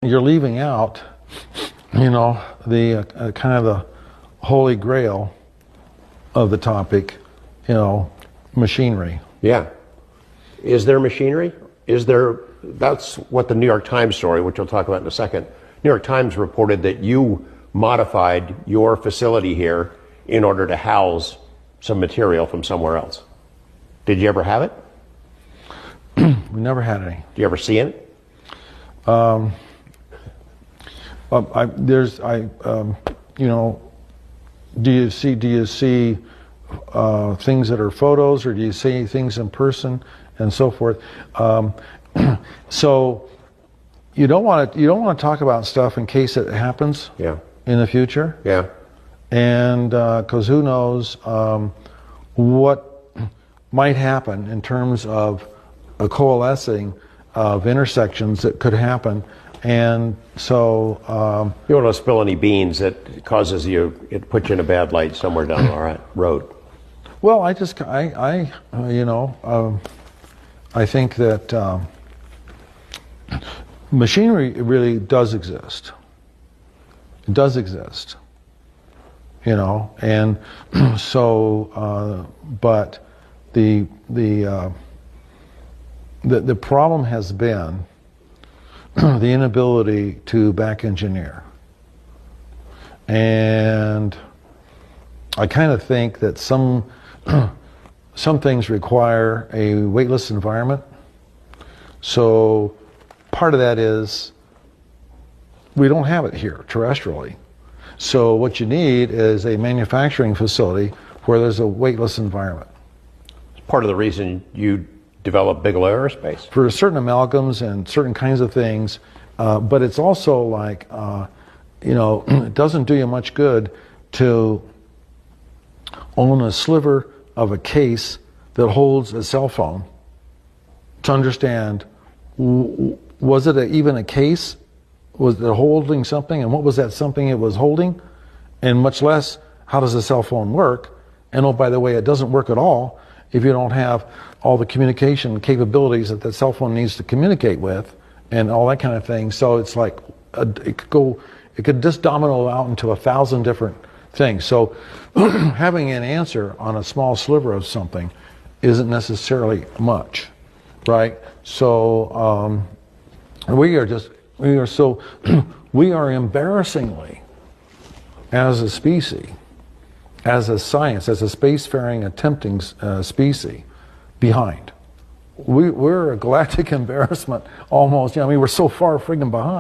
you're leaving out, you know, the kind of the holy grail of the topic, you know, machinery. Yeah. Is there machinery? Is there, that's what the New York Times story, which we'll talk about in a second. New York Times reported that you modified your facility here in order to house some material from somewhere else. Did you ever have it? We never had any. Do you ever see it? You know, do you see things that are photos, or do you see things in person and so forth? So you don't want to talk about stuff in case it happens. Yeah. In the future. Yeah. And because who knows what might happen in terms of a coalescing of intersections that could happen. And so you don't want to spill any beans that causes you, it puts you in a bad light somewhere down the road. Well, I think that machinery really does exist. It does exist, you know, and so but the problem has been the inability to back engineer. And I kind of think that some things require a weightless environment. So part of that is we don't have it here terrestrially. So what you need is a manufacturing facility where there's a weightless environment. It's part of the reason you develop Bigelow Aerospace. For certain amalgams and certain kinds of things, but it's also like, you know, it doesn't do you much good to own a sliver of a case that holds a cell phone to understand, was it even a case? Was it holding something, and what was that something it was holding? And much less, how does a cell phone work? And oh, by the way, it doesn't work at all if you don't have all the communication capabilities that the cell phone needs to communicate with, and all that kind of thing. So it's like it could just domino out into 1,000 different things. So having an answer on a small sliver of something isn't necessarily much, right? So we are embarrassingly, as a species, as a science, as a spacefaring attempting species, behind. We're a galactic embarrassment almost. You know, I mean, we're so far friggin' behind.